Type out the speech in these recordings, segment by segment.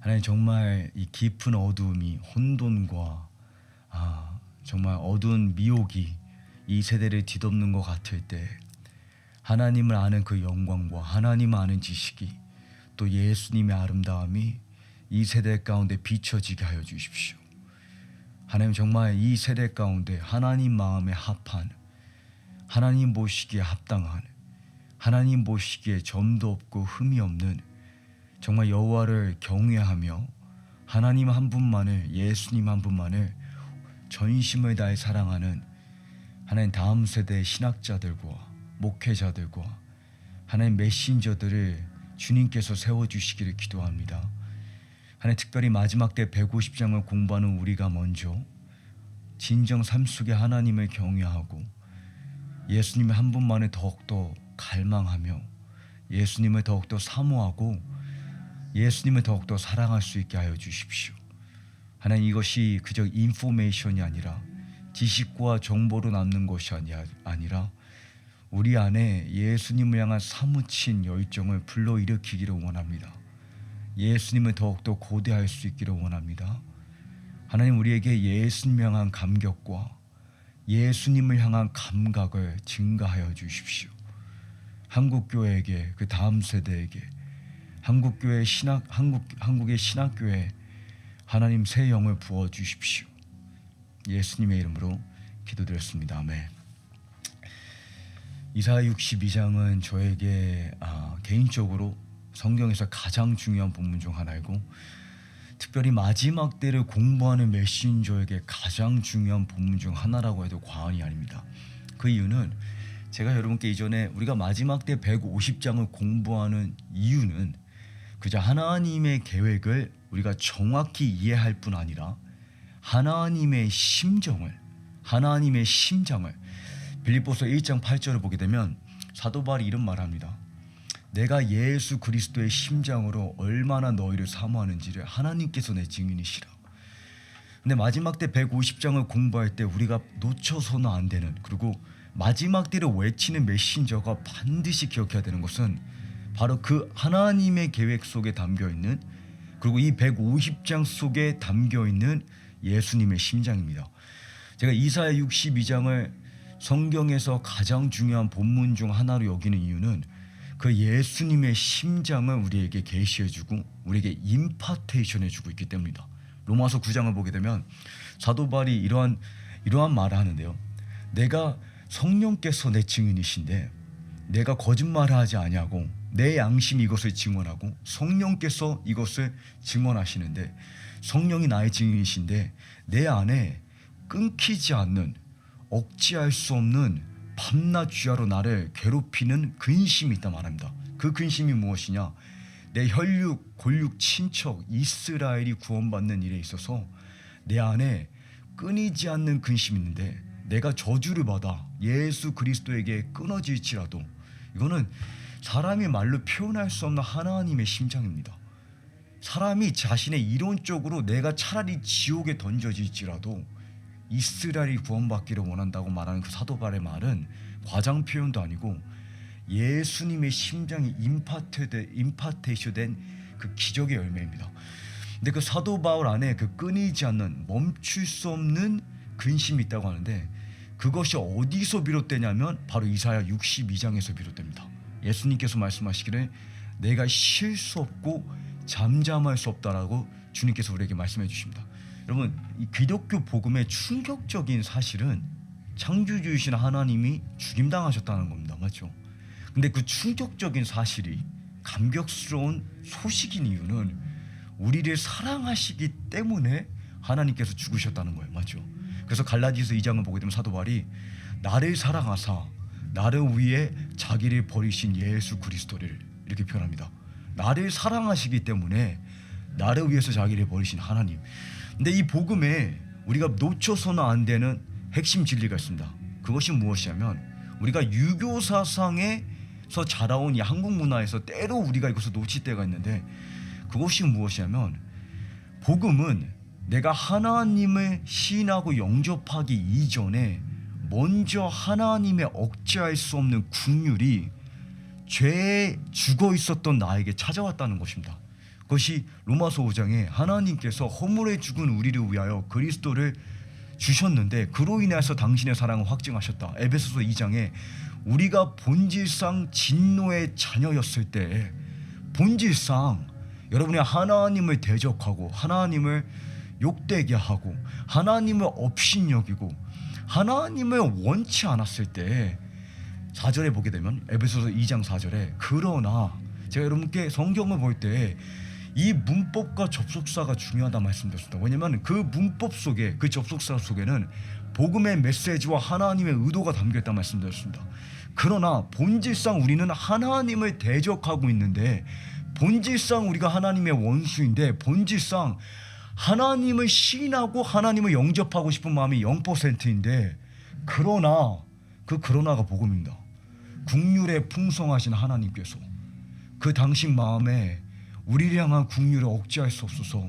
하나님, 정말 이 깊은 어두움이, 혼돈과 정말 어두운 미혹이 이 세대를 뒤덮는 것 같을 때, 하나님을 아는 그 영광과 하나님을 아는 지식이, 또 예수님의 아름다움이 이 세대 가운데 비춰지게 하여 주십시오. 하나님, 정말 이 세대 가운데 하나님 마음에 합한, 하나님 보시기에 합당한, 하나님 보시기에 점도 없고 흠이 없는, 정말 여호와를 경외하며 하나님 한 분만을, 예수님 한 분만을 전심을 다해 사랑하는 하나님 다음 세대의 신학자들과 목회자들과 하나님 메신저들을 주님께서 세워주시기를 기도합니다. 하나님, 특별히 마지막 때 150장을 공부하는 우리가 먼저 진정 삶 속에 하나님을 경외하고 예수님의 한 분만을 더욱더 갈망하며 예수님을 더욱더 사모하고 예수님을 더욱더 사랑할 수 있게 하여 주십시오. 하나님, 이것이 그저 인포메이션이 아니라 지식과 정보로 남는 것이 아니라 우리 안에 예수님을 향한 사무친 열정을 불러일으키기를 원합니다. 예수님을 더욱더 고대할 수 있기를 원합니다. 하나님, 우리에게 예수님을 향한 감격과 예수님을 향한 감각을 증가하여 주십시오. 한국교회에게, 그 다음 세대에게, 한국의 신학교회 하나님 새 영을 부어주십시오. 예수님의 이름으로 기도드렸습니다. 아멘. 이사야 62장은 저에게 개인적으로 성경에서 가장 중요한 본문 중 하나이고, 특별히 마지막 때를 공부하는 메신저에게 가장 중요한 본문 중 하나라고 해도 과언이 아닙니다. 그 이유는 제가 여러분께 이전에 우리가 마지막 때 150장을 공부하는 이유는 그저 하나님의 계획을 우리가 정확히 이해할 뿐 아니라 하나님의 심정을 빌립보서 1장 8절을 보게 되면 사도 바울이 이런 말을 합니다. 내가 예수 그리스도의 심장으로 얼마나 너희를 사모하는지를 하나님께서 내 증인이시라. 근데 마지막 때 150장을 공부할 때 우리가 놓쳐서는 안 되는, 그리고 마지막 때를 외치는 메신저가 반드시 기억해야 되는 것은 바로 그 하나님의 계획 속에 담겨있는, 그리고 이 150장 속에 담겨있는 예수님의 심장입니다. 제가 이사야 62장을 성경에서 가장 중요한 본문 중 하나로 여기는 이유는 그 예수님의 심장을 우리에게 계시해주고 우리에게 임파테이션해주고 있기 때문입니다. 로마서 9장을 보게 되면 사도 바울이 이러한 말을 하는데요. 내가 성령께서 내 증인이신데 내가 거짓말을 하지 아니하고 내 양심이 이것을 증언하고 성령께서 이것을 증언하시는데, 성령이 나의 증인이신데 내 안에 끊기지 않는, 억제할 수 없는 밤낮 주야로 나를 괴롭히는 근심이 있다 말합니다. 그 근심이 무엇이냐? 내 혈육, 골육, 친척 이스라엘이 구원받는 일에 있어서 내 안에 끊이지 않는 근심이 있는데, 내가 저주를 받아 예수 그리스도에게 끊어질지라도, 이거는 사람이 말로 표현할 수 없는 하나님의 심장입니다. 사람이 자신의 이론적으로 내가 차라리 지옥에 던져질지라도 이스라엘이 구원받기를 원한다고 말하는 그 사도 바울의 말은 과장 표현도 아니고 예수님의 심장이 임파테이션된 그 기적의 열매입니다. 근데 그 사도 바울 안에 그 끊이지 않는, 멈출 수 없는 근심이 있다고 하는데, 그것이 어디서 비롯되냐면 바로 이사야 62장에서 비롯됩니다. 예수님께서 말씀하시기를 내가 쉴 수 없고 잠잠할 수 없다라고 주님께서 우리에게 말씀해 주십니다. 여러분, 이 기독교 복음의 충격적인 사실은 창조주이신 하나님이 죽임당하셨다는 겁니다. 맞죠? 근데 그 충격적인 사실이 감격스러운 소식인 이유는 우리를 사랑하시기 때문에 하나님께서 죽으셨다는 거예요. 맞죠? 그래서 갈라디아서 2장을 보게 되면 사도 바울이 나를 사랑하사 나를 위해 자기를 버리신 예수 그리스도를 이렇게 표현합니다. 나를 사랑하시기 때문에 나를 위해서 자기를 버리신 하나님. 근데 이 복음에 우리가 놓쳐서는 안 되는 핵심 진리가 있습니다. 그것이 무엇이냐면, 우리가 유교 사상에서 자라온 이 한국 문화에서 때로 우리가 이것을 놓칠 때가 있는데, 그것이 무엇이냐면, 복음은 내가 하나님을 시인하고 영접하기 이전에 먼저 하나님의 억제할 수 없는 긍휼이 죄에 죽어 있었던 나에게 찾아왔다는 것입니다. 그것이 로마서 5장에 하나님께서 허물에 죽은 우리를 위하여 그리스도를 주셨는데 그로 인해서 당신의 사랑을 확증하셨다. 에베소서 2장에 우리가 본질상 진노의 자녀였을 때, 본질상 여러분이 하나님을 대적하고 하나님을 욕되게 하고 하나님을 업신여기고 하나님을 원치 않았을 때, 4절에 보게 되면 에베소서 2장 4절에 그러나, 제가 여러분께 성경을 볼 때 이 문법과 접속사가 중요하다 말씀드렸습니다. 왜냐하면 그 문법 속에, 그 접속사 속에는 복음의 메시지와 하나님의 의도가 담겨있다 말씀드렸습니다. 그러나 본질상 우리는 하나님을 대적하고 있는데, 본질상 우리가 하나님의 원수인데, 본질상 하나님을 시인하고 하나님을 영접하고 싶은 마음이 0%인데, 그러나 그 그러나가 복음입니다. 국률에 풍성하신 하나님께서 그 당신 마음에 우리를 향한 국률을 억제할 수 없어서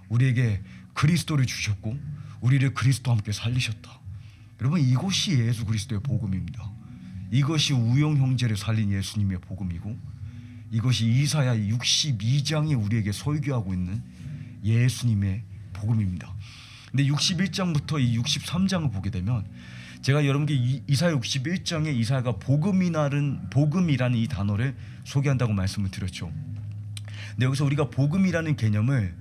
우리에게 그리스도를 주셨고 우리를 그리스도와 함께 살리셨다. 여러분, 이것이 예수 그리스도의 복음입니다. 이것이 우영 형제를 살린 예수님의 복음이고, 이것이 이사야 62장이 우리에게 설교하고 있는 예수님의 복음입니다. 근데 61장부터 이 63장을 보게 되면, 제가 여러분께 이사야 61장에 이사야가 복음이라는 이 단어를 소개한다고 말씀을 드렸죠. 근데 여기서 우리가 복음이라는 개념을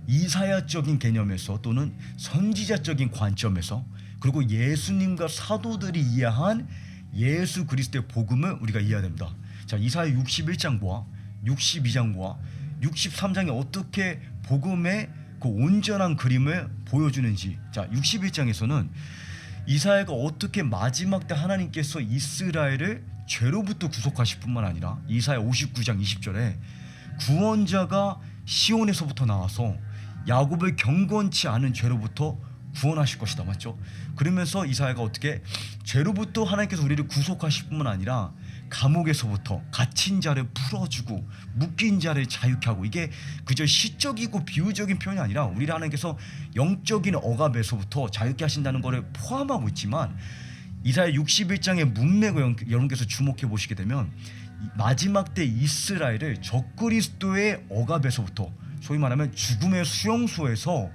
이사야적인 개념에서 또는 선지자적인 관점에서, 그리고 예수님과 사도들이 이해한 예수 그리스도의 복음을 우리가 이해해야 됩니다. 자, 이사야 61장과 62장과 63장이 어떻게 복음의 그 온전한 그림을 보여주는지. 자, 61장에서는 이사야가 어떻게 마지막 때 하나님께서 이스라엘을 죄로부터 구속하실 뿐만 아니라, 이사야 59장 20절에 구원자가 시온에서부터 나와서 야곱을 경건치 않은 죄로부터 구원하실 것이다, 맞죠? 그러면서 이사야가 어떻게 죄로부터 하나님께서 우리를 구속하실 뿐만 아니라 감옥에서부터 갇힌 자를 풀어주고 묶인 자를 자유케 하고, 이게 그저 시적이고 비유적인 표현이 아니라 우리를 하나님께서 영적인 억압에서부터 자유케 하신다는 것을 포함하고 있지만, 이사야 61장의 문맥을 여러분께서 주목해 보시게 되면 마지막 때 이스라엘을 적그리스도의 억압에서부터, 소위 말하면 죽음의 수용소에서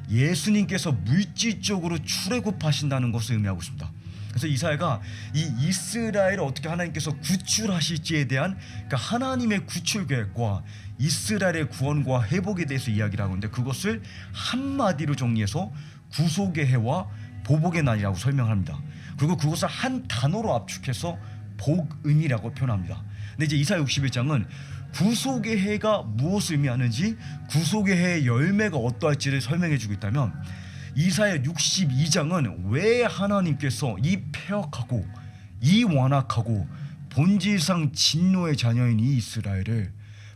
예수님께서 물질적으로 출애굽하신다는 것을 의미하고 있습니다. 그래서 이사야가 이 이스라엘을 어떻게 하나님께서 구출하실지에 대한, 그러니까 하나님의 구출 계획과 이스라엘의 구원과 회복에 대해서 이야기를 하고 있는데, 그것을 한마디로 정리해서 구속의 해와 보복의 날이라고 설명합니다. 그리고 그것을 한 단어로 압축해서 복음이라고 표현합니다. 근데 이제 이사야 61장은 구속의 해가 무엇을 의미하는지, 구속의 해의 열매가 어떠할지를 설명해주고 있다면, 이사야 62장은 왜 하나님께서 이 폐역하고 이 완악하고 본질상 진노의 자녀인 이 이스라엘을,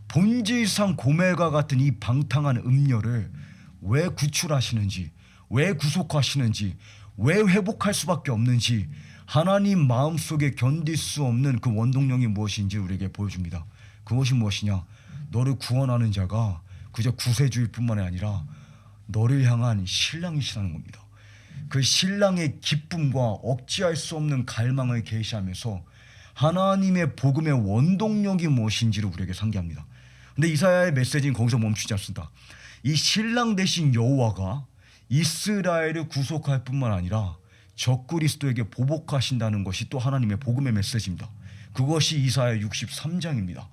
본질상 고멜과 같은 이 방탕한 음녀를 왜 구출하시는지, 왜 구속하시는지, 왜 회복할 수밖에 없는지, 하나님 마음속에 견딜 수 없는 그 원동력이 무엇인지 우리에게 보여줍니다. 그것이 무엇이냐? 너를 구원하는 자가 그저 구세주일 뿐만 아니라 너를 향한 신랑이시라는 겁니다. 그 신랑의 기쁨과 억제할 수 없는 갈망을 계시하면서 하나님의 복음의 원동력이 무엇인지를 우리에게 상기합니다. 근데 이사야의 메시지는 거기서 멈추지 않습니다. 이 신랑 되신 여호와가 이스라엘을 구속할 뿐만 아니라 적그리스도에게 보복하신다는 것이 또 하나님의 복음의 메시지입니다. 그것이 이사야 63장입니다.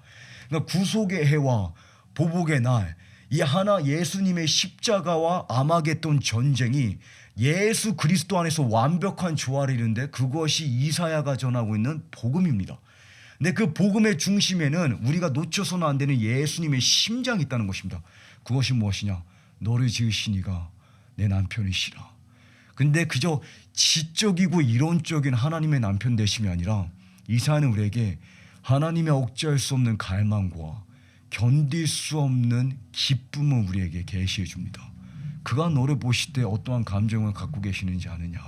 그러니까 구속의 해와 보복의 날, 이 하나 예수님의 십자가와 아마겟돈 전쟁이 예수 그리스도 안에서 완벽한 조화를 이루는데, 그것이 이사야가 전하고 있는 복음입니다. 근데 그 복음의 중심에는 우리가 놓쳐서는 안 되는 예수님의 심장이 있다는 것입니다. 그것이 무엇이냐? 너를 지으신 이가 내 남편이시라. 근데 그저 지적이고 이론적인 하나님의 남편 되심이 아니라, 이사야는 우리에게 하나님의 억제할 수 없는 갈망과 견딜 수 없는 기쁨을 우리에게 계시해 줍니다. 그가 너를 보실 때 어떠한 감정을 갖고 계시는지 아느냐?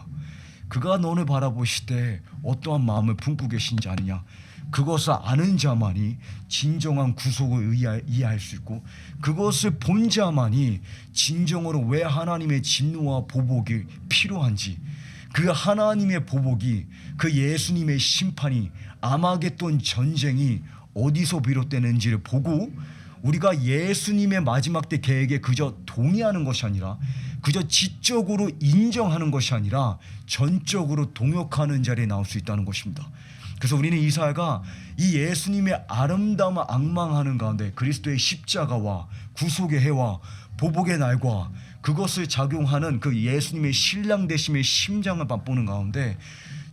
그가 너를 바라보실 때 어떠한 마음을 품고 계신지 아느냐? 그것을 아는 자만이 진정한 구속을 이해할 수 있고, 그것을 본 자만이 진정으로 왜 하나님의 진노와 보복이 필요한지, 그 하나님의 보복이, 그 예수님의 심판이, 아마겟돈 전쟁이 어디서 비롯되는지를 보고 우리가 예수님의 마지막 때 계획에 그저 동의하는 것이 아니라 그저 지적으로 인정하는 것이 아니라 전적으로 동역하는 자리에 나올 수 있다는 것입니다. 그래서 우리는 이사야가 이 예수님의 아름다움을 앙망하는 가운데 그리스도의 십자가와 구속의 해와 보복의 날과 그것을 작용하는 그 예수님의 신랑 되심의 심장을 맛보는 가운데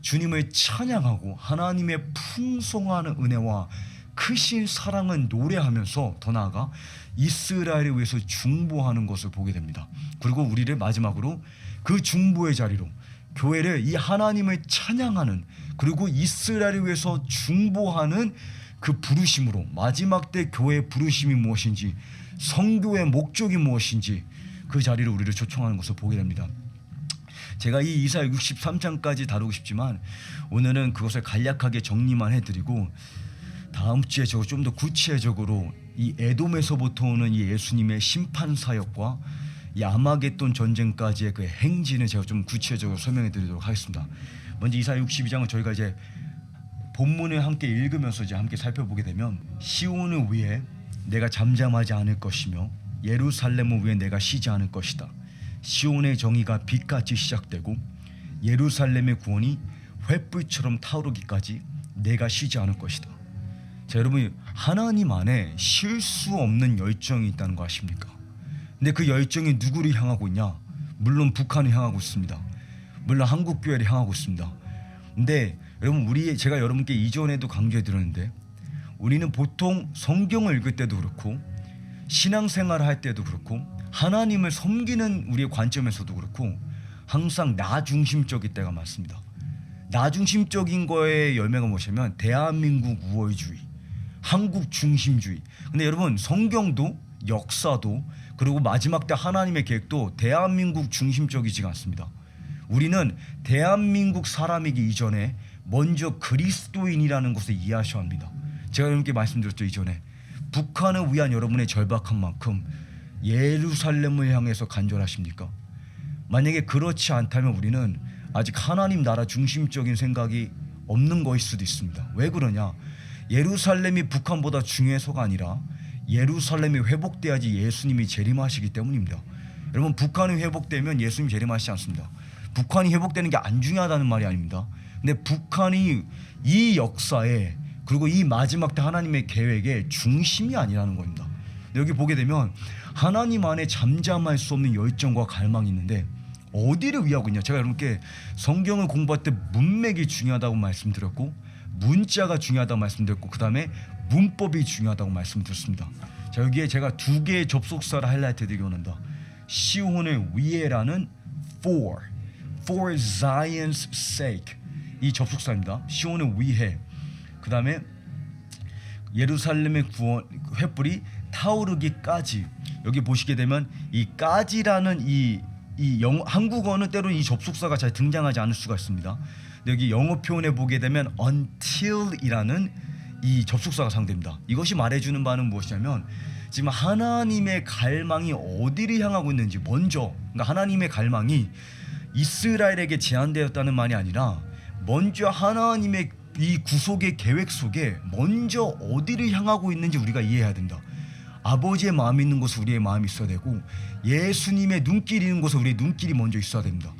주님을 찬양하고 하나님의 풍성한 은혜와 크신 사랑을 노래하면서 더 나아가 이스라엘을 위해서 중보하는 것을 보게 됩니다. 그리고 우리를 마지막으로 그 중보의 자리로 교회를 이 하나님을 찬양하는 그리고 이스라엘을 위해서 중보하는 그 부르심으로 마지막 때 교회의 부르심이 무엇인지 성교의 목적이 무엇인지 그 자리를 우리를 초청하는 것을 보게 됩니다. 제가 이 이사야 63장까지 다루고 싶지만 오늘은 그것을 간략하게 정리만 해드리고 다음 주에 저 좀 더 구체적으로 이 에돔에서부터 오는 이 예수님의 심판 사역과 이 아마겟돈 전쟁까지의 그 행진을 제가 좀 구체적으로 설명해 드리도록 하겠습니다. 먼저 이사야 62장은 저희가 이제 본문을 함께 읽으면서 이제 함께 살펴보게 되면 시온을 위해 내가 잠잠하지 않을 것이며 예루살렘을 위해 내가 쉬지 않을 것이다. 시온의 정의가 빛같이 시작되고 예루살렘의 구원이 횃불처럼 타오르기까지 내가 쉬지 않을 것이다. 자, 여러분 하나님 안에 쉴 수 없는 열정이 있다는 거 아십니까? 근데 그 열정이 누구를 향하고 있냐? 물론 북한을 향하고 있습니다. 물론 한국 교회를 향하고 있습니다. 근데 여러분 제가 여러분께 이전에도 강조해 드렸는데 우리는 보통 성경을 읽을 때도 그렇고 신앙생활을 할 때도 그렇고 하나님을 섬기는 우리의 관점에서도 그렇고 항상 나 중심적일 때가 많습니다. 나 중심적인 거의 열매가 무엇이냐면 대한민국 우월주의, 한국 중심주의. 근데 여러분 성경도 역사도 그리고 마지막 때 하나님의 계획도 대한민국 중심적이지가 않습니다. 우리는 대한민국 사람이기 이전에 먼저 그리스도인이라는 것을 이해하셔야 합니다. 제가 여러분께 말씀드렸죠. 이전에 북한을 위한 여러분의 절박한 만큼 예루살렘을 향해서 간절하십니까? 만약에 그렇지 않다면 우리는 아직 하나님 나라 중심적인 생각이 없는 것일 수도 있습니다. 왜 그러냐? 예루살렘이 북한보다 중요해서가 아니라 예루살렘이 회복돼야지 예수님이 재림하시기 때문입니다. 여러분 북한이 회복되면 예수님이 재림하시지 않습니다. 북한이 회복되는 게 안 중요하다는 말이 아닙니다. 근데 북한이 이 역사에 그리고 이 마지막 때 하나님의 계획의 중심이 아니라는 겁니다. 여기 보게 되면 하나님 안에 잠잠할 수 없는 열정과 갈망이 있는데 어디를 위하고 있냐? 제가 여러분께 성경을 공부할 때 문맥이 중요하다고 말씀드렸고 문자가 중요하다고 말씀드렸고 그 다음에 문법이 중요하다고 말씀드렸습니다. 자, 여기에 제가 두 개의 접속사를 하이라이트 드리기 원한다. 시온을 위해라는 for Zion's sake 이 접속사입니다. 시온을 위해. 그 다음에 예루살렘의 구원 횃불이 타오르기까지. 여기 보시게 되면 이 까지라는 한국어는 때로는 이 접속사가 잘 등장하지 않을 수가 있습니다. 여기 영어 표현에 보게 되면 until이라는 이 접속사가 사용됩니다. 이것이 말해주는 바는 무엇이냐면 지금 하나님의 갈망이 어디를 향하고 있는지 먼저, 그러니까 하나님의 갈망이 이스라엘에게 제한되었다는 말이 아니라 먼저 하나님의 이 구속의 계획 속에 먼저 어디를 향하고 있는지 우리가 이해해야 된다. 아버지의 마음이 있는 곳에 우리의 마음이 있어야 되고 예수님의 눈길이 있는 곳에 우리의 눈길이 먼저 있어야 됩니다.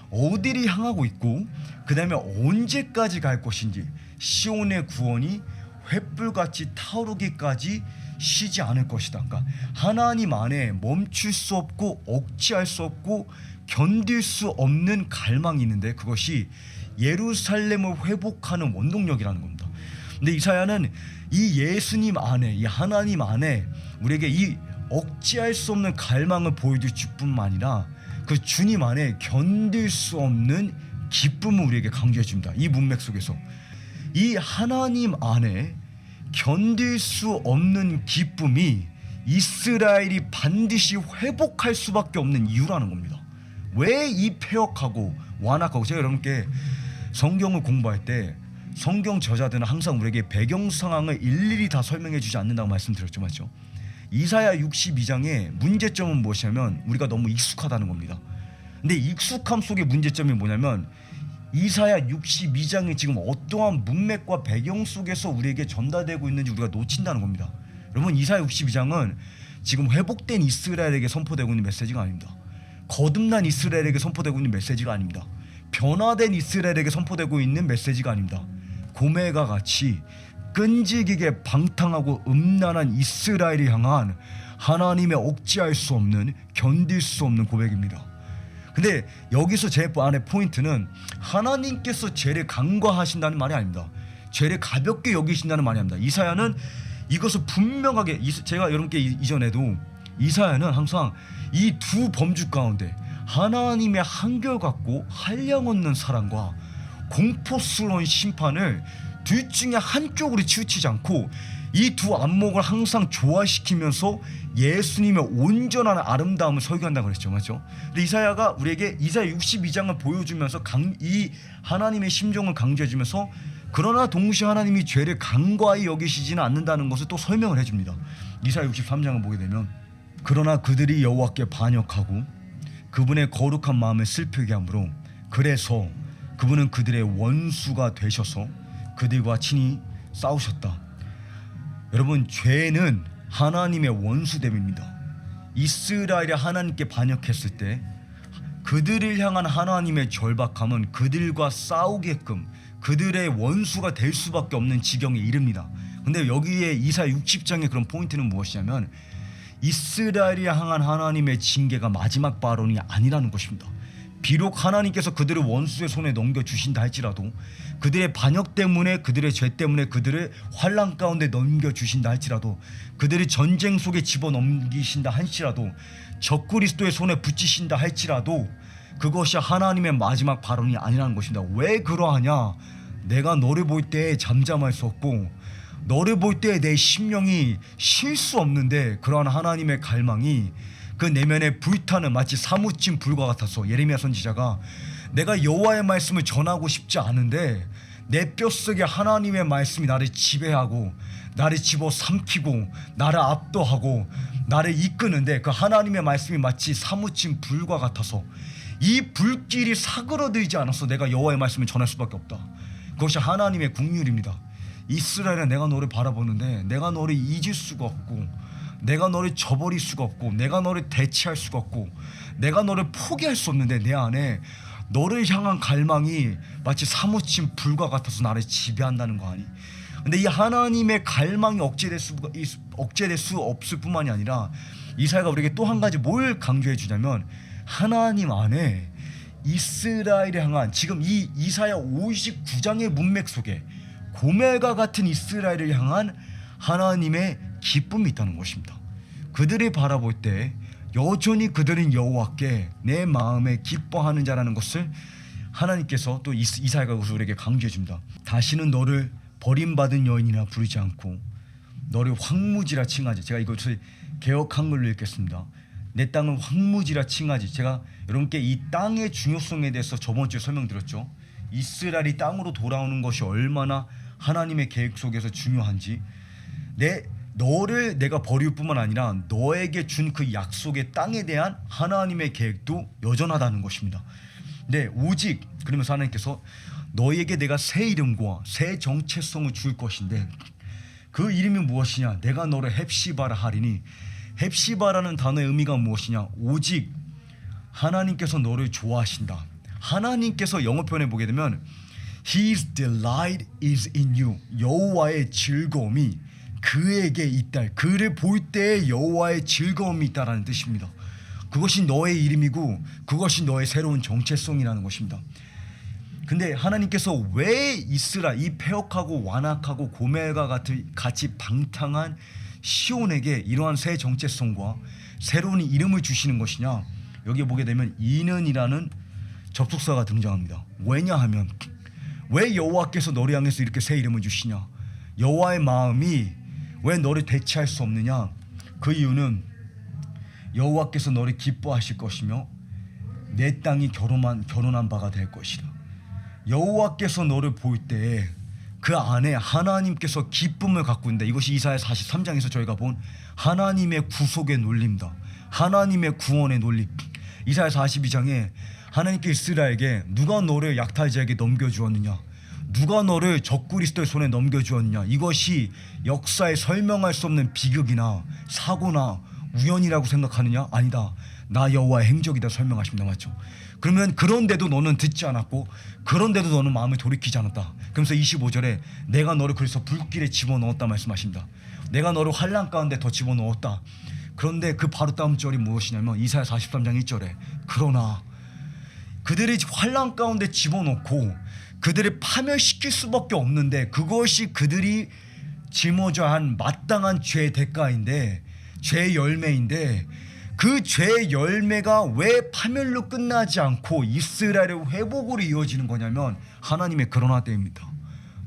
어디를 향하고 있고 그 다음에 언제까지 갈 것인지 시온의 구원이 횃불같이 타오르기까지 쉬지 않을 것이다. 그러니까 하나님 안에 멈출 수 없고 억제할 수 없고 견딜 수 없는 갈망이 있는데 그것이 예루살렘을 회복하는 원동력이라는 겁니다. 근데 이사야는 이 예수님 안에 이 하나님 안에 우리에게 이 억제할 수 없는 갈망을 보여줄 뿐만 아니라 그 주님 안에 견딜 수 없는 기쁨을 우리에게 강조해 줍니다. 이 문맥 속에서 이 하나님 안에 견딜 수 없는 기쁨이 이스라엘이 반드시 회복할 수밖에 없는 이유라는 겁니다. 왜 이 폐역하고 완악하고 제가 여러분께 성경을 공부할 때 성경 저자들은 항상 우리에게 배경 상황을 일일이 다 설명해 주지 않는다고 말씀드렸죠. 맞죠? 이사야 62장의 문제점은 무엇이냐면 우리가 너무 익숙하다는 겁니다. 근데 익숙함 속의 문제점이 뭐냐면 이사야 62장이 지금 어떠한 문맥과 배경 속에서 우리에게 전달되고 있는지 우리가 놓친다는 겁니다. 여러분 이사야 62장은 지금 회복된 이스라엘에게 선포되고 있는 메시지가 아닙니다. 거듭난 이스라엘에게 선포되고 있는 메시지가 아닙니다. 변화된 이스라엘에게 선포되고 있는 메시지가 아닙니다. 고멜과 같이 끈질기게 방탕하고 음란한 이스라엘을 향한 하나님의 억제할 수 없는, 견딜 수 없는 고백입니다. 근데 여기서 제 안에 포인트는 하나님께서 죄를 간과하신다는 말이 아닙니다. 죄를 가볍게 여기신다는 말이 아닙니다. 이사야는 이것을 분명하게, 제가 여러분께 이전에도 이사야는 항상 이 두 범주 가운데 하나님의 한결같고 한량없는 사랑과 공포스러운 심판을 둘 중에 한쪽으로 치우치지 않고 이 두 안목을 항상 조화시키면서 예수님의 온전한 아름다움을 설교한다고 그랬죠, 맞죠? 근데 이사야가 우리에게 이사야 62장을 보여주면서 이 하나님의 심정을 강조해주면서 그러나 동시에 하나님이 죄를 간과히 여기시지는 않는다는 것을 또 설명을 해줍니다. 이사야 63장을 보게 되면 그러나 그들이 여호와께 반역하고 그분의 거룩한 마음을 슬프게 함으로 그래서 그분은 그들의 원수가 되셔서 그들과 친히 싸우셨다. 여러분, 죄는 하나님의 원수됨입니다. 이스라엘이 하나님께 반역했을 때 그들을 향한 하나님의 절박함은 그들과 싸우게끔 그들의 원수가 될 수밖에 없는 지경에 이릅니다. 근데 여기에 이사야 60장의 그런 포인트는 무엇이냐면 이스라엘이 향한 하나님의 징계가 마지막 발언이 아니라는 것입니다. 비록 하나님께서 그들을 원수의 손에 넘겨주신다 할지라도, 그들의 반역 때문에, 그들의 죄 때문에 그들을 환난 가운데 넘겨주신다 할지라도, 그들을 전쟁 속에 집어넘기신다 할지라도, 적그리스도의 손에 붙이신다 할지라도 그것이 하나님의 마지막 발언이 아니라는 것입니다. 왜 그러하냐? 내가 너를 볼 때 잠잠할 수 없고 너를 볼 때 내 심령이 쉴 수 없는데 그러한 하나님의 갈망이 그 내면에 불타는 마치 사무친 불과 같아서 예레미야 선지자가 내가 여호와의 말씀을 전하고 싶지 않은데 내 뼛속에 하나님의 말씀이 나를 지배하고 나를 집어삼키고 나를 압도하고 나를 이끄는데 그 하나님의 말씀이 마치 사무친 불과 같아서 이 불길이 사그러들지 않아서 내가 여호와의 말씀을 전할 수밖에 없다. 그것이 하나님의 국률입니다. 이스라엘은 내가 너를 바라보는데 내가 너를 잊을 수가 없고 내가 너를 저버릴 수가 없고 내가 너를 대체할 수가 없고 내가 너를 포기할 수 없는데 내 안에 너를 향한 갈망이 마치 사무친 불과 같아서 나를 지배한다는 거 아니? 근데 이 하나님의 갈망이 억제될 수 없을 뿐만이 아니라 이사야가 우리에게 또 한 가지 뭘 강조해 주냐면 하나님 안에 이스라엘을 향한 지금 이 이사야 59장의 문맥 속에 고멜과 같은 이스라엘을 향한 하나님의 기쁨이 있다는 것입니다. 그들을 바라볼 때 여전히 그들은 여호와께 내 마음에 기뻐하는 자라는 것을 하나님께서 또 이사야가 우리에게 강조해 줍니다. 다시는 너를 버림받은 여인이라 부르지 않고 너를 황무지라 칭하지. 제가 이것을 개역 한글로 읽겠습니다. 내 땅은 황무지라 칭하지. 제가 여러분께 이 땅의 중요성에 대해서 저번 주에 설명드렸죠. 이스라엘이 땅으로 돌아오는 것이 얼마나 하나님의 계획 속에서 중요한지, 너를 내가 버릴 뿐만 아니라 너에게 준 그 약속의 땅에 대한 하나님의 계획도 여전하다는 것입니다. 네, 오직 그러면서 하나님께서 너에게 내가 새 이름과 새 정체성을 줄 것인데 그 이름이 무엇이냐? 내가 너를 헵시바라 하리니. 헵시바라는 단어의 의미가 무엇이냐? 오직 하나님께서 너를 좋아하신다. 하나님께서 영어 표현해 보게 되면 His delight is in you. 여호와의 즐거움이 그에게 있다. 그를 볼 때에 여호와의 즐거움이 있다라는 뜻입니다. 그것이 너의 이름이고 그것이 너의 새로운 정체성이라는 것입니다. 근데 하나님께서 왜 이스라엘, 이 패역하고 완악하고 고멜과 같이 방탕한 시온에게 이러한 새 정체성과 새로운 이름을 주시는 것이냐? 여기에 보게 되면 이는이라는 접속사가 등장합니다. 왜냐하면 왜 여호와께서 너를 향해서 이렇게 새 이름을 주시냐? 여호와의 마음이 왜 너를 대체할 수 없느냐? 그 이유는 여호와께서 너를 기뻐하실 것이며 내 땅이 결혼한 바가 될 것이라. 여호와께서 너를 볼 때에 그 안에 하나님께서 기쁨을 갖고 있는데, 이것이 이사야 43장에서 저희가 본 하나님의 구속의 논리입니다. 하나님의 구원의 논리. 이사야 42장에 하나님께 이스라엘에게 누가 너를 약탈자에게 넘겨주었느냐? 누가 너를 적그리스도의 손에 넘겨주었냐? 이것이 역사에 설명할 수 없는 비극이나 사고나 우연이라고 생각하느냐? 아니다. 나 여호와의 행적이다 설명하십니다. 맞죠? 그러면 그런데도 너는 듣지 않았고 그런데도 너는 마음을 돌이키지 않았다. 그러면서 25절에 내가 너를 그래서 불길에 집어넣었다 말씀하십니다. 내가 너를 환난 가운데 더 집어넣었다. 그런데 그 바로 다음 절이 무엇이냐면 이사야 43장 1절에 그러나 그들이 환난 가운데 집어넣고 그들을 파멸시킬 수밖에 없는데 그것이 그들이 짊어져야 한 마땅한 죄의 대가인데 죄의 열매인데 그 죄의 열매가 왜 파멸로 끝나지 않고 이스라엘의 회복으로 이어지는 거냐면 하나님의 그러나 때입니다.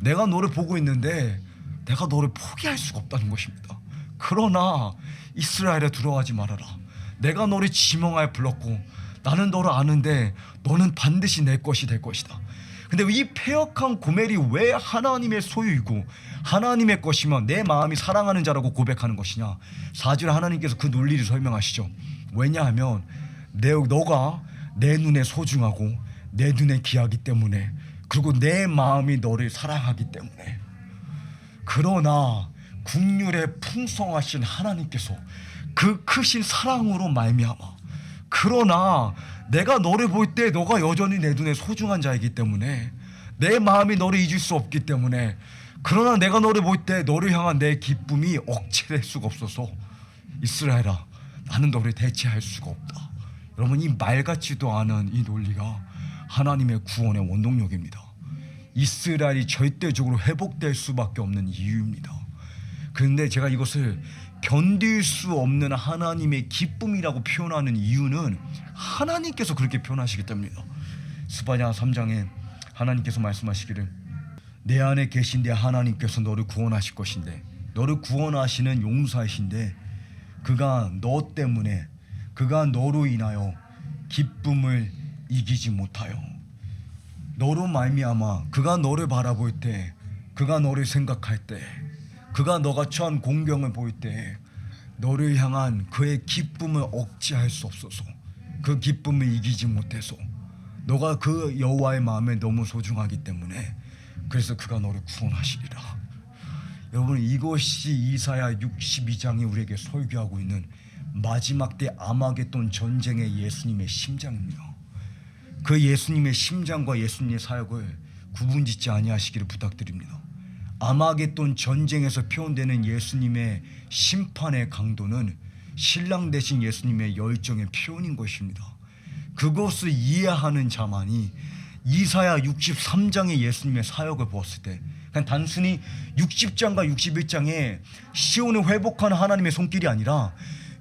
내가 너를 보고 있는데 내가 너를 포기할 수가 없다는 것입니다. 그러나 이스라엘에 들어가지 말아라. 내가 너를 지명하여 불렀고 나는 너를 아는데 너는 반드시 내 것이 될 것이다. 근데 이 패역한 고멜이 왜 하나님의 소유이고 하나님의 것이며 내 마음이 사랑하는 자라고 고백하는 것이냐? 4절에 하나님께서 그 논리를 설명하시죠. 왜냐하면 너가 내 눈에 소중하고 내 눈에 귀하기 때문에 그리고 내 마음이 너를 사랑하기 때문에. 그러나 국률에 풍성하신 하나님께서 그 크신 사랑으로 말미암아 그러나 내가 너를 볼 때 너가 여전히 내 눈에 소중한 자이기 때문에 내 마음이 너를 잊을 수 없기 때문에 그러나 내가 너를 볼 때 너를 향한 내 기쁨이 억제될 수가 없어서 이스라엘아 나는 너를 대체할 수가 없다. 여러분 이 말 같지도 않은 이 논리가 하나님의 구원의 원동력입니다. 이스라엘이 절대적으로 회복될 수밖에 없는 이유입니다. 그런데 제가 이것을 견딜 수 없는 하나님의 기쁨이라고 표현하는 이유는 하나님께서 그렇게 표현하시기 때문입니다. 스바냐 3장에 하나님께서 말씀하시기를 내 안에 계신데 하나님께서 너를 구원하실 것인데 너를 구원하시는 용사이신데 그가 너 때문에 그가 너로 인하여 기쁨을 이기지 못하여 너로 말미암아 그가 너를 바라볼 때 그가 너를 생각할 때 그가 너가 처한 공경을 볼 때 너를 향한 그의 기쁨을 억제할 수 없어서 그 기쁨을 이기지 못해서 너가 그 여호와의 마음에 너무 소중하기 때문에 그래서 그가 너를 구원하시리라. 여러분 이것이 이사야 62장이 우리에게 설교하고 있는 마지막 때 아마겟돈 전쟁의 예수님의 심장입니다. 그 예수님의 심장과 예수님의 사역을 구분짓지 아니하시기를 부탁드립니다. 아마겟돈 전쟁에서 표현되는 예수님의 심판의 강도는 신랑 되신 예수님의 열정의 표현인 것입니다. 그것을 이해하는 자만이 이사야 63장의 예수님의 사역을 보았을 때 그냥 단순히 60장과 61장에 시온을 회복하는 하나님의 손길이 아니라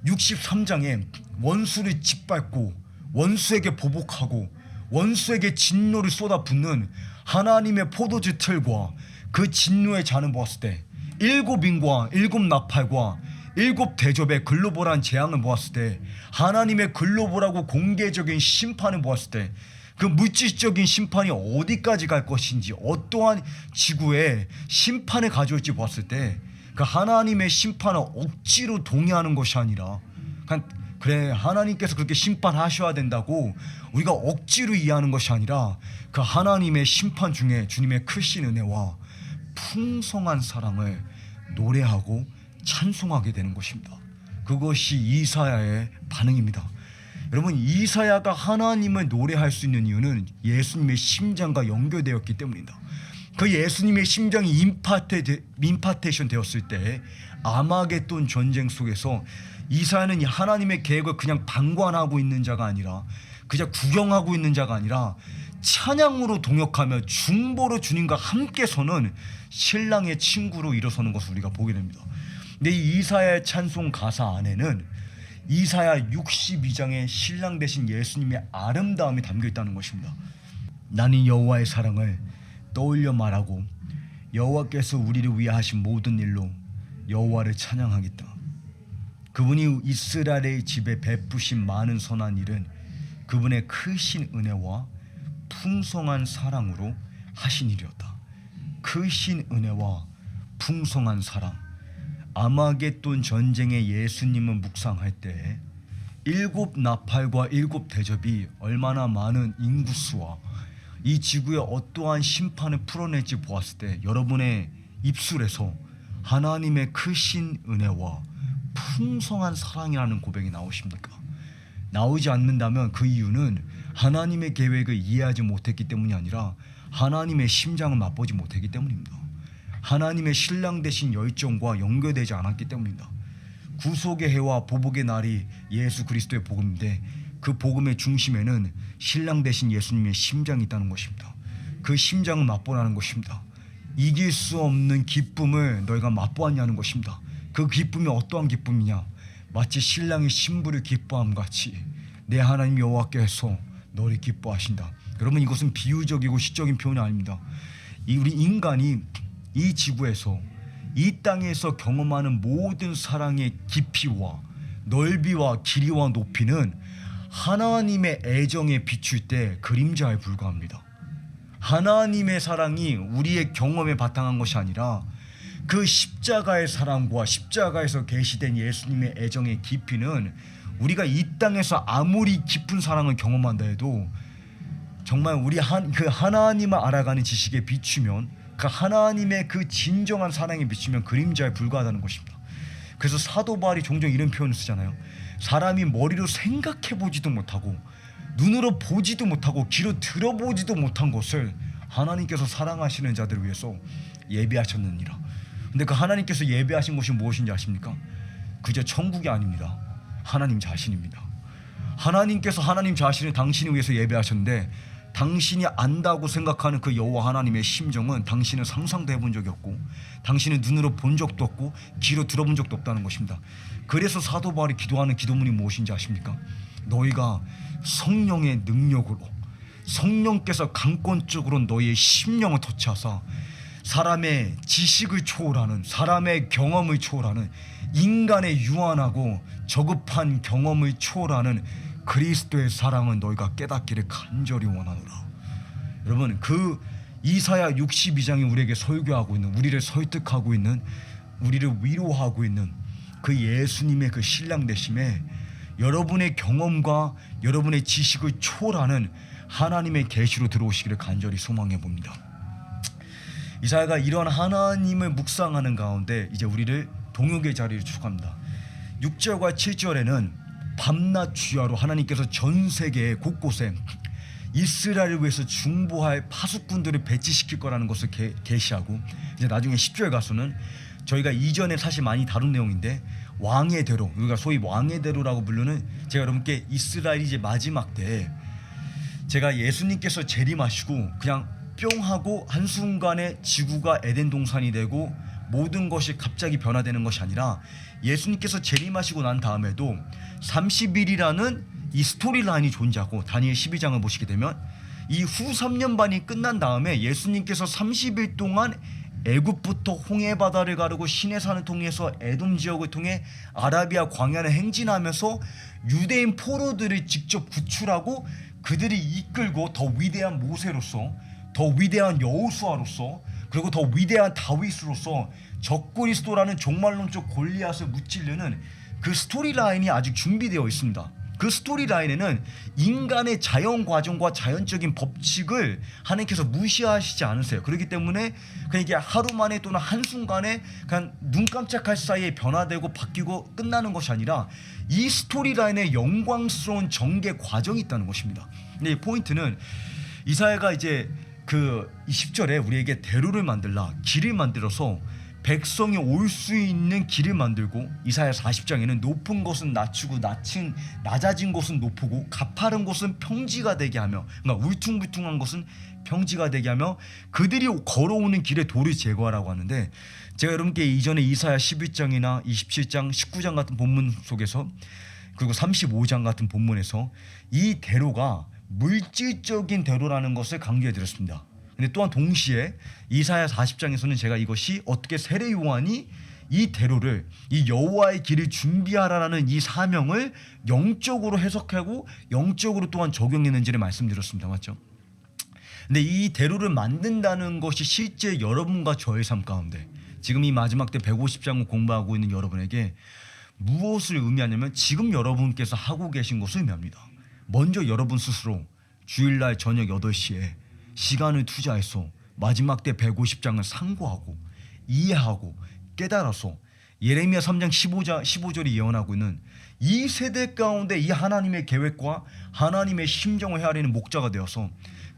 63장에 원수를 짓밟고 원수에게 보복하고 원수에게 진노를 쏟아붓는 하나님의 포도주 틀과 그 진노의 잔을 보았을 때 7인과 7나팔과 7대접의 글로벌한 재앙을 보았을 때 하나님의 글로벌하고 공개적인 심판을 보았을 때 그 물질적인 심판이 어디까지 갈 것인지 어떠한 지구에 심판을 가져올지 보았을 때 그 하나님의 심판을 억지로 동의하는 것이 아니라 그래 하나님께서 그렇게 심판하셔야 된다고 우리가 억지로 이해하는 것이 아니라 그 하나님의 심판 중에 주님의 크신 은혜와 풍성한 사랑을 노래하고 찬송하게 되는 것입니다. 그것이 이사야의 반응입니다. 여러분 이사야가 하나님을 노래할 수 있는 이유는 예수님의 심장과 연결되었기 때문입니다. 그 예수님의 심장이 임파테이션 되었을 때 아마겟돈 전쟁 속에서 이사야는 하나님의 계획을 그냥 방관하고 있는 자가 아니라 그냥 구경하고 있는 자가 아니라 찬양으로 동역하며 중보로 주님과 함께 서는 신랑의 친구로 일어서는 것을 우리가 보게 됩니다. 근데 이 이사야의 찬송 가사 안에는 이사야 62장의 신랑 되신 예수님의 아름다움이 담겨 있다는 것입니다. 나는 여호와의 사랑을 떠올려 말하고 여호와께서 우리를 위해 하신 모든 일로 여호와를 찬양하겠다. 그분이 이스라엘의 집에 베푸신 많은 선한 일은 그분의 크신 은혜와 풍성한 사랑으로 하신 일이었다. 크신 은혜와 풍성한 사랑. 아마겟돈 전쟁의 예수님을 묵상할 때 7나팔과 7대접이 얼마나 많은 인구수와 이 지구에 어떠한 심판을 풀어낼지 보았을 때 여러분의 입술에서 하나님의 크신 은혜와 풍성한 사랑이라는 고백이 나오십니까? 나오지 않는다면 그 이유는 하나님의 계획을 이해하지 못했기 때문이 아니라 하나님의 심장을 맛보지 못했기 때문입니다. 하나님의 신랑 되신 열정과 연결되지 않았기 때문입니다. 구속의 해와 보복의 날이 예수 그리스도의 복음인데 그 복음의 중심에는 신랑 되신 예수님의 심장이 있다는 것입니다. 그 심장을 맛보라는 것입니다. 이길 수 없는 기쁨을 너희가 맛보았냐는 것입니다. 그 기쁨이 어떠한 기쁨이냐? 마치 신랑이 신부를 기뻐함 같이 내 하나님 여호와께서 너를 기뻐하신다. 여러분, 이것은 비유적이고 시적인 표현이 아닙니다. 우리 인간이 이 지구에서 이 땅에서 경험하는 모든 사랑의 깊이와 넓이와 길이와 높이는 하나님의 애정에 비출 때 그림자에 불과합니다. 하나님의 사랑이 우리의 경험에 바탕한 것이 아니라 그 십자가의 사랑과 십자가에서 계시된 예수님의 애정의 깊이는 우리가 이 땅에서 아무리 깊은 사랑을 경험한다 해도 정말 우리 그 하나님을 알아가는 지식에 비추면, 그 하나님의 그 진정한 사랑에 비추면 그림자에 불과하다는 것입니다. 그래서 사도 바울이 종종 이런 표현을 쓰잖아요. 사람이 머리로 생각해보지도 못하고 눈으로 보지도 못하고 귀로 들어보지도 못한 것을 하나님께서 사랑하시는 자들을 위해서 예비하셨느니라. 근데 그 하나님께서 예비하신 것이 무엇인지 아십니까? 그저 천국이 아닙니다. 하나님 자신입니다. 하나님께서 하나님 자신을 당신을 위해서 예배하셨는데 당신이 안다고 생각하는 그 여호와 하나님의 심정은 당신은 상상도 해본 적이 없고 당신은 눈으로 본 적도 없고 귀로 들어본 적도 없다는 것입니다. 그래서 사도 바울이 기도하는 기도문이 무엇인지 아십니까? 너희가 성령의 능력으로, 성령께서 강권적으로 너희의 심령을 터치하사 사람의 지식을 초월하는, 사람의 경험을 초월하는, 인간의 유한하고 저급한 경험을 초월하는 그리스도의 사랑은 너희가 깨닫기를 간절히 원하노라. 여러분, 그 이사야 62장이 우리에게 설교하고 있는, 우리를 설득하고 있는, 우리를 위로하고 있는 그 예수님의 그 신랑 되심에 여러분의 경험과 여러분의 지식을 초월하는 하나님의 계시로 들어오시기를 간절히 소망해 봅니다. 이사야가 이런 하나님을 묵상하는 가운데 이제 우리를 동역의 자리를 축합니다. 6절과 7절에는 밤낮 주야로 하나님께서 전 세계 곳곳에 이스라엘을 위해서 중보할 파수꾼들을 배치시킬 거라는 것을 계시하고, 이제 나중에 10절 가서는 저희가 이전에 사실 많이 다룬 내용인데 왕의 대로, 우리가 소위 왕의 대로라고 부르는, 제가 여러분께 이스라엘이 이제 마지막 때 제가 예수님께서 재림하시고 그냥 뿅 하고 한순간에 지구가 에덴 동산이 되고 모든 것이 갑자기 변화되는 것이 아니라 예수님께서 재림하시고 난 다음에도 30일이라는 이 스토리라인이 존재하고, 다니엘 12장을 보시게 되면 이 후 3년 반이 끝난 다음에 예수님께서 30일 동안 애굽부터 홍해 바다를 가르고 시내산을 통해서 에돔 지역을 통해 아라비아 광야를 행진하면서 유대인 포로들을 직접 구출하고 그들이 이끌고 더 위대한 모세로서, 더 위대한 여호수아로서, 그리고 더 위대한 다윗으로서 적그리스도라는 종말론적 골리앗을 무찌르는 그 스토리라인이 아직 준비되어 있습니다. 그 스토리라인에는 인간의 자연 과정과 자연적인 법칙을 하나님께서 무시하시지 않으세요. 그렇기 때문에 그냥 이게 하루 만에 또는 한순간에 그냥 눈 깜짝할 사이에 변화되고 바뀌고 끝나는 것이 아니라 이 스토리라인에 영광스러운 전개 과정이 있다는 것입니다. 근데 이 포인트는 이사야가 이제 그 10절에 우리에게 대로를 만들라, 길을 만들어서 백성이 올 수 있는 길을 만들고, 이사야 40장에는 높은 곳은 낮추고 낮아진 곳은 높고 가파른 곳은 평지가 되게 하며, 그러니까 울퉁불퉁한 곳은 평지가 되게 하며 그들이 걸어오는 길에 돌을 제거하라고 하는데, 제가 여러분께 이전에 이사야 11장이나 27장 19장 같은 본문 속에서, 그리고 35장 같은 본문에서 이 대로가 물질적인 대로라는 것을 강조해 드렸습니다. 근데 또한 동시에 이사야 40장에서는 제가 이것이 어떻게 세례 요한이 이 대로를, 이 여호와의 길을 준비하라라는 이 사명을 영적으로 해석하고 영적으로 또한 적용했는지를 말씀드렸습니다. 맞죠? 근데 이 대로를 만든다는 것이 실제 여러분과 저의 삶 가운데 지금 이 마지막 때 150장을 공부하고 있는 여러분에게 무엇을 의미하냐면, 지금 여러분께서 하고 계신 것을 의미합니다. 먼저 여러분 스스로 주일날 저녁 8시에 시간을 투자해서 마지막 때 150장을 상고하고 이해하고 깨달아서 예레미야 3장 15절이 예언하고 있는 이 세대 가운데 이 하나님의 계획과 하나님의 심정을 헤아리는 목자가 되어서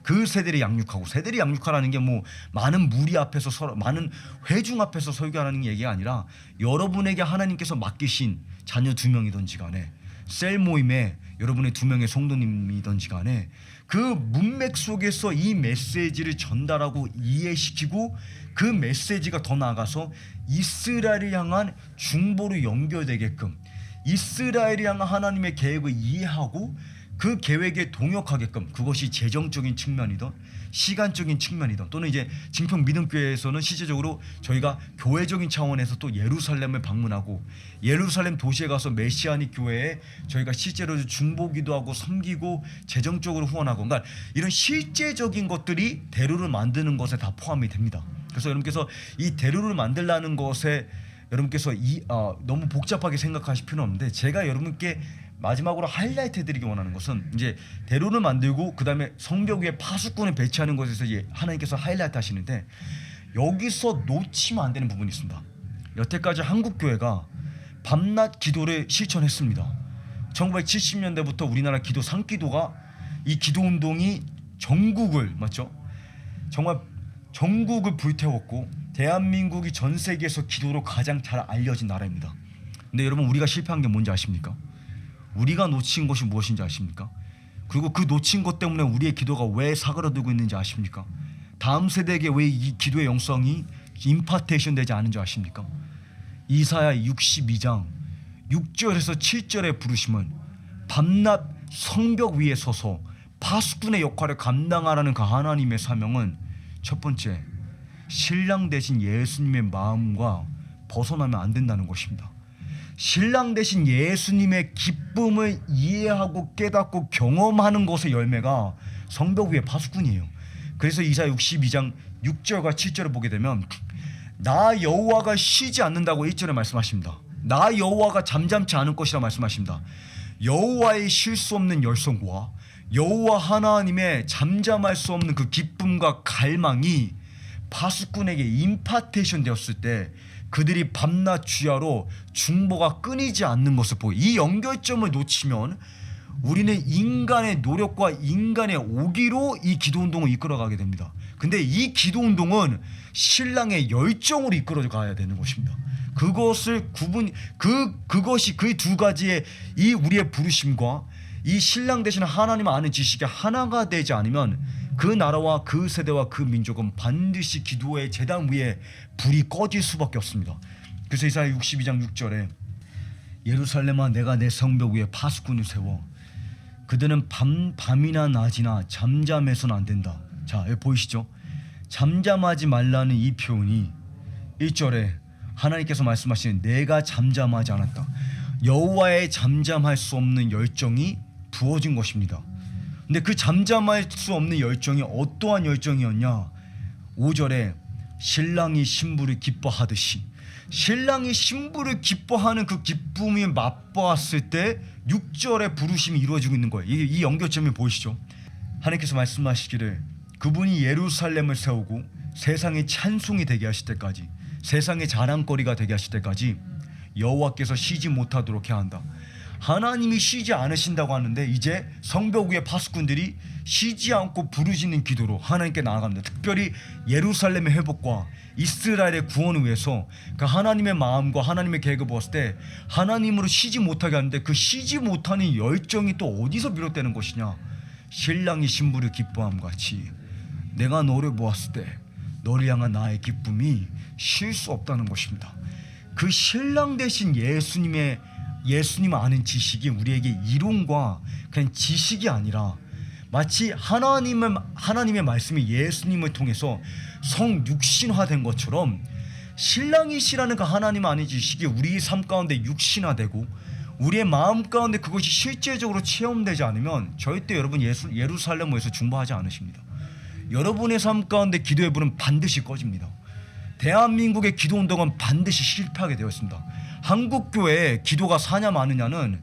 그 세대를 양육하고, 세대를 양육하라는 게 뭐 많은 무리 앞에서 많은 회중 앞에서 설교하는 얘기가 아니라 여러분에게 하나님께서 맡기신 자녀 2명이든지 간에 셀 모임에 여러분의 2명의 성도님이든지 간에 그 문맥 속에서 이 메시지를 전달하고 이해시키고 그 메시지가 더 나아가서 이스라엘을 향한 중보로 연결되게끔, 이스라엘을 향한 하나님의 계획을 이해하고 그 계획에 동역하게끔, 그것이 재정적인 측면이든 시간적인 측면이든, 또는 이제 증평 믿음교회에서는 실제적으로 저희가 교회적인 차원에서 또 예루살렘을 방문하고 예루살렘 도시에 가서 메시아닉 교회에 저희가 실제로 중보기도하고 섬기고 재정적으로 후원하고, 그러니까 이런 실제적인 것들이 대로를 만드는 것에 다 포함이 됩니다. 그래서 여러분께서 이 대로를 만들라는 것에 여러분께서 너무 복잡하게 생각하실 필요는 없는데, 제가 여러분께 마지막으로 하이라이트 해드리기 원하는 것은 이제 대로를 만들고 그 다음에 성벽 위에 파수꾼을 배치하는 것에서 이제 하나님께서 하이라이트 하시는데, 여기서 놓치면 안 되는 부분이 있습니다. 여태까지 한국교회가 밤낮 기도를 실천했습니다. 1970년대부터 우리나라 기도 상기도가, 이 기도운동이 전국을, 맞죠? 정말 전국을 불태웠고 대한민국이 전 세계에서 기도로 가장 잘 알려진 나라입니다. 근데 여러분, 우리가 실패한 게 뭔지 아십니까? 우리가 놓친 것이 무엇인지 아십니까? 그리고 그 놓친 것 때문에 우리의 기도가 왜 사그라들고 있는지 아십니까? 다음 세대에게 왜 이 기도의 영성이 임파테이션 되지 않은지 아십니까? 이사야 62장 6절에서 7절의 부르심은 밤낮 성벽 위에 서서 파수꾼의 역할을 감당하라는 그 하나님의 사명은, 첫 번째, 신랑 되신 예수님의 마음과 벗어나면 안 된다는 것입니다. 신랑 되신 예수님의 기쁨을 이해하고 깨닫고 경험하는 것의 열매가 성벽 위의 파수꾼이에요. 그래서 이사야 62장 6절과 7절을 보게 되면 나 여호와가 쉬지 않는다고 1절에 말씀하십니다. 나 여호와가 잠잠치 않을 것이라 말씀하십니다. 여호와의 쉴 수 없는 열성과 여호와 하나님의 잠잠할 수 없는 그 기쁨과 갈망이 파수꾼에게 임파테이션 되었을 때 그들이 밤낮 주야로 중보가 끊이지 않는 것을 보고, 이 연결점을 놓치면 우리는 인간의 노력과 인간의 오기로 이 기도운동을 이끌어가게 됩니다. 근데 이 기도운동은 신랑의 열정으로 이끌어가야 되는 것입니다. 그것이 그 두 가지의 이 우리의 부르심과 이 신랑 되시는 하나님 아는 지식이 하나가 되지 않으면 그 나라와 그 세대와 그 민족은 반드시 기도의 제단 위에 불이 꺼질 수밖에 없습니다. 그래서 이사야 62장 6절에 예루살렘아, 내가 내 성벽 위에 파수꾼을 세워 그들은 밤이나 낮이나 잠잠해서는 안 된다. 자, 여기 보이시죠? 잠잠하지 말라는 이 표현이 1절에 하나님께서 말씀하시는 내가 잠잠하지 않았다. 여호와의 잠잠할 수 없는 열정이 부어진 것입니다. 근데 그 잠잠할 수 없는 열정이 어떠한 열정이었냐? 5절에 신랑이 신부를 기뻐하듯이, 신랑이 신부를 기뻐하는 그 기쁨이 맛보았을 때 6절의 부르심이 이루어지고 있는 거예요. 이 연결점이 보이시죠? 하나님께서 말씀하시기를 그분이 예루살렘을 세우고 세상의 찬송이 되게 하실 때까지, 세상의 자랑거리가 되게 하실 때까지 여호와께서 쉬지 못하도록 해야 한다. 하나님이 쉬지 않으신다고 하는데 이제 성벽 위의 파수꾼들이 쉬지 않고 부르짖는 기도로 하나님께 나아갑니다. 특별히 예루살렘의 회복과 이스라엘의 구원을 위해서 그 하나님의 마음과 하나님의 계획을 보았을 때 하나님으로 쉬지 못하게 하는데, 그 쉬지 못하는 열정이 또 어디서 비롯되는 것이냐? 신랑이 신부를 기뻐함 같이 내가 너를 보았을 때 너를 향한 나의 기쁨이 쉴 수 없다는 것입니다. 그 신랑 되신 예수님 아는 지식이 우리에게 이론과 그냥 지식이 아니라 마치 하나님의 말씀이 예수님을 통해서 성육신화된 것처럼 신랑이시라는 그 하나님 아는 지식이 우리 삶 가운데 육신화되고 우리의 마음 가운데 그것이 실제적으로 체험되지 않으면 절대 여러분 예루살렘 모에서 중보하지 않으십니다. 여러분의 삶 가운데 기도의 불은 반드시 꺼집니다. 대한민국의 기도운동은 반드시 실패하게 되어 있습니다. 한국교회에 기도가 사냐 마느냐는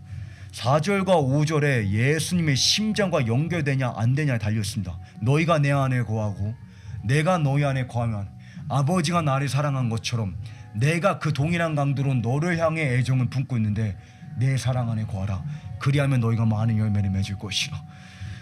4절과 5절에 예수님의 심장과 연결되냐 안 되냐에 달려있습니다. 너희가 내 안에 거하고 내가 너희 안에 거하면 아버지가 나를 사랑한 것처럼 내가 그 동일한 강도로 너를 향해 애정을 품고 있는데 내 사랑 안에 거하라. 그리하면 너희가 많은 열매를 맺을 것이라.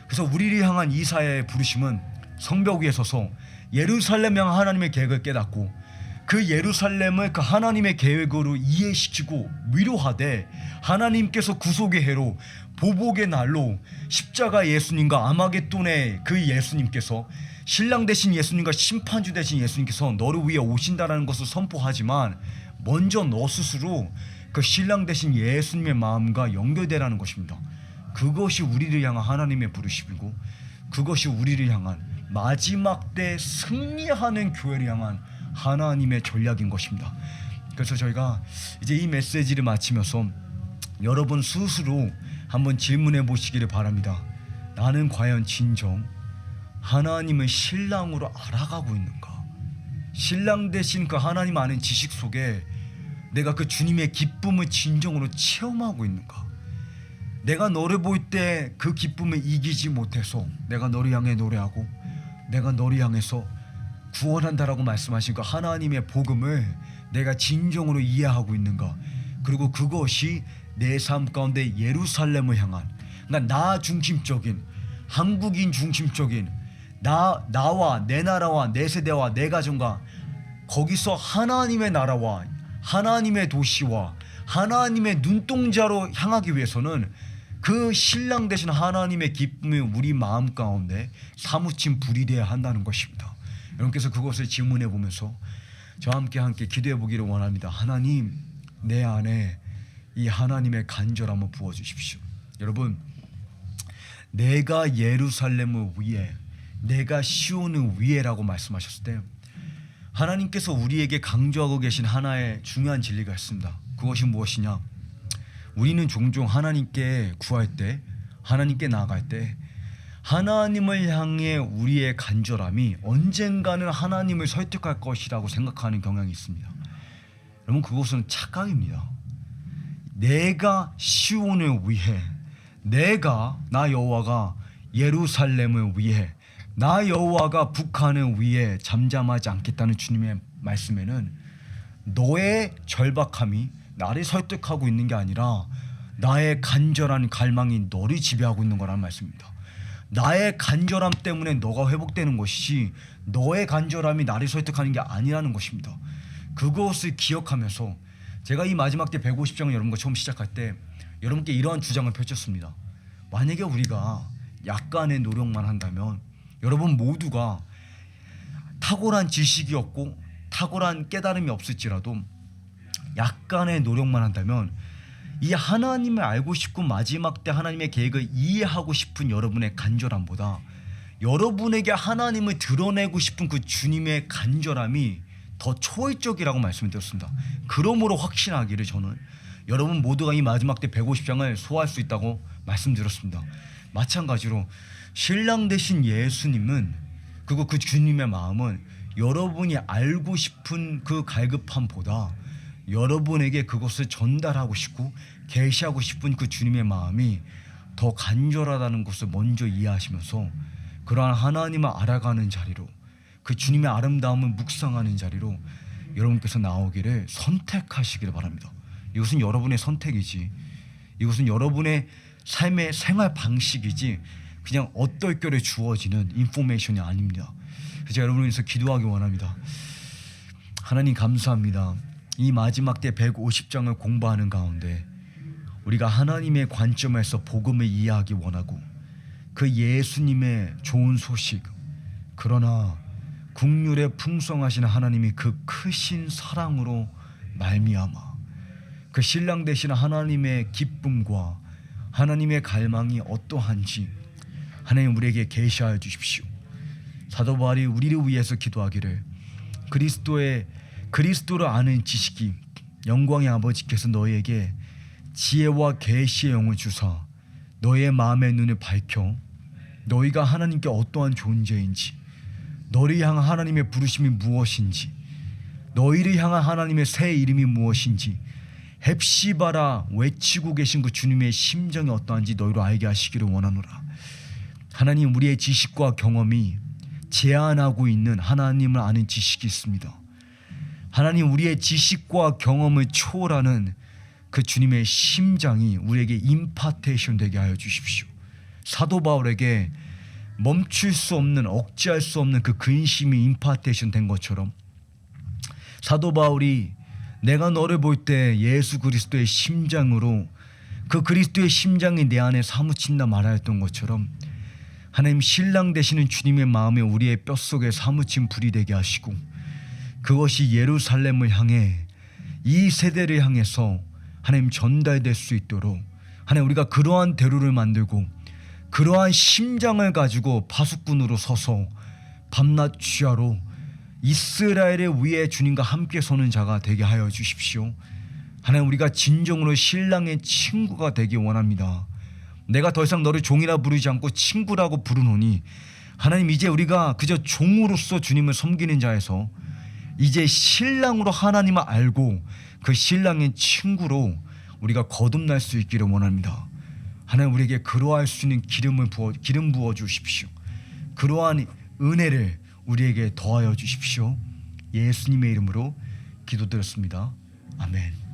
그래서 우리를 향한 이사야의 부르심은 성벽 위에 서서 예루살렘 향한 하나님의 계획을 깨닫고 그 예루살렘을 그 하나님의 계획으로 이해시키고 위로하되 하나님께서 구속의 해로 보복의 날로 십자가 예수님과 아마겟돈의 그 예수님께서 신랑 되신 예수님과 심판주 되신 예수님께서 너를 위해 오신다라는 것을 선포하지만 먼저 너 스스로 그 신랑 되신 예수님의 마음과 연결되라는 것입니다. 그것이 우리를 향한 하나님의 부르심이고 그것이 우리를 향한 마지막 때 승리하는 교회를 향한 하나님의 전략인 것입니다. 그래서 저희가 이제 이 메시지를 마치면서 여러분 스스로 한번 질문해 보시기를 바랍니다. 나는 과연 진정 하나님을 신랑으로 알아가고 있는가? 신랑 되신 그 하나님 아는 지식 속에 내가 그 주님의 기쁨을 진정으로 체험하고 있는가? 내가 너를 볼 때 그 기쁨을 이기지 못해서 내가 너를 향해 노래하고 내가 너를 향해서 구원한다라고 말씀하신 그 하나님의 복음을 내가 진정으로 이해하고 있는가? 그리고 그것이 내 삶 가운데 예루살렘을 향한, 그러니까 나 중심적인, 한국인 중심적인 나와 내 나라와 내 세대와 내 가정과 거기서 하나님의 나라와 하나님의 도시와 하나님의 눈동자로 향하기 위해서는 그 신랑 되신 하나님의 기쁨이 우리 마음 가운데 사무친 불이 되어야 한다는 것입니다. 여러분께서 그것을 질문해 보면서 저와 함께 기도해 보기를 원합니다. 하나님, 내 안에 이 하나님의 간절함을 부어주십시오. 여러분, 내가 예루살렘을 위해, 내가 시온을 위해라고 말씀하셨을 때 하나님께서 우리에게 강조하고 계신 하나의 중요한 진리가 있습니다. 그것이 무엇이냐? 우리는 종종 하나님께 구할 때, 하나님께 나아갈 때 하나님을 향해 우리의 간절함이 언젠가는 하나님을 설득할 것이라고 생각하는 경향이 있습니다. 여러분, 그것은 착각입니다. 내가 시온을 위해, 나 여호와가 예루살렘을 위해, 나 여호와가 북한을 위해 잠잠하지 않겠다는 주님의 말씀에는 너의 절박함이 나를 설득하고 있는 게 아니라 나의 간절한 갈망이 너를 지배하고 있는 거라는 말씀입니다. 나의 간절함 때문에 너가 회복되는 것이지 너의 간절함이 나를 설득하는 게 아니라는 것입니다. 그것을 기억하면서 제가 이 마지막 때 150장을 여러분과 처음 시작할 때 여러분께 이러한 주장을 펼쳤습니다. 만약에 우리가 약간의 노력만 한다면 여러분 모두가 탁월한 지식이 없고 탁월한 깨달음이 없을지라도 약간의 노력만 한다면 이 하나님을 알고 싶고 마지막 때 하나님의 계획을 이해하고 싶은 여러분의 간절함보다 여러분에게 하나님을 드러내고 싶은 그 주님의 간절함이 더 초월적이라고 말씀을 드렸습니다. 그러므로 확신하기를 저는 여러분 모두가 이 마지막 때 150장을 소화할 수 있다고 말씀드렸습니다. 마찬가지로 신랑 되신 예수님은, 그리고 그 주님의 마음은 여러분이 알고 싶은 그 갈급함보다 여러분에게 그것을 전달하고 싶고 계시하고 싶은 그 주님의 마음이 더 간절하다는 것을 먼저 이해하시면서 그러한 하나님을 알아가는 자리로, 그 주님의 아름다움을 묵상하는 자리로 여러분께서 나오기를 선택하시기를 바랍니다. 이것은 여러분의 선택이지, 이것은 여러분의 삶의 생활 방식이지 그냥 어떨결에 주어지는 인포메이션이 아닙니다. 그래서 여러분을 위해서 기도하기 원합니다. 하나님 감사합니다. 이 마지막 때 150장을 공부하는 가운데 우리가 하나님의 관점에서 복음을 이해하기 원하고 그 예수님의 좋은 소식, 그러나 국률에 풍성하신 하나님이 그 크신 사랑으로 말미암아 그 신랑 되시는 하나님의 기쁨과 하나님의 갈망이 어떠한지 하나님 우리에게 계시하여 주십시오. 사도 바울이 우리를 위해서 기도하기를 그리스도를 아는 지식이 영광의 아버지께서 너희에게 지혜와 계시의 영을 주사 너희의 마음의 눈을 밝혀 너희가 하나님께 어떠한 존재인지, 너희를 향한 하나님의 부르심이 무엇인지, 너희를 향한 하나님의 새 이름이 무엇인지 헵시바라 외치고 계신 그 주님의 심정이 어떠한지 너희로 알게 하시기를 원하노라. 하나님, 우리의 지식과 경험이 제한하고 있는 하나님을 아는 지식이 있습니다. 하나님, 우리의 지식과 경험을 초월하는 그 주님의 심장이 우리에게 임파테이션 되게 하여 주십시오. 사도 바울에게 멈출 수 없는, 억제할 수 없는 그 근심이 임파테이션 된 것처럼 사도 바울이 내가 너를 볼 때 예수 그리스도의 심장으로 그 그리스도의 심장이 내 안에 사무친다 말하였던 것처럼 하나님, 신랑 되시는 주님의 마음에 우리의 뼛속에 사무친 불이 되게 하시고 그것이 예루살렘을 향해 이 세대를 향해서 하나님 전달될 수 있도록 하나님, 우리가 그러한 대로를 만들고 그러한 심장을 가지고 파수꾼으로 서서 밤낮 주야로 이스라엘의 위에 주님과 함께 서는 자가 되게 하여 주십시오. 하나님, 우리가 진정으로 신랑의 친구가 되기 원합니다. 내가 더 이상 너를 종이라 부르지 않고 친구라고 부르노니 하나님, 이제 우리가 그저 종으로서 주님을 섬기는 자에서 이제 신랑으로 하나님을 알고 그 신랑의 친구로 우리가 거듭날 수 있기를 원합니다. 하나님, 우리에게 그러할 수 있는 기름 부어 주십시오. 그러한 은혜를 우리에게 더하여 주십시오. 예수님의 이름으로 기도드렸습니다. 아멘.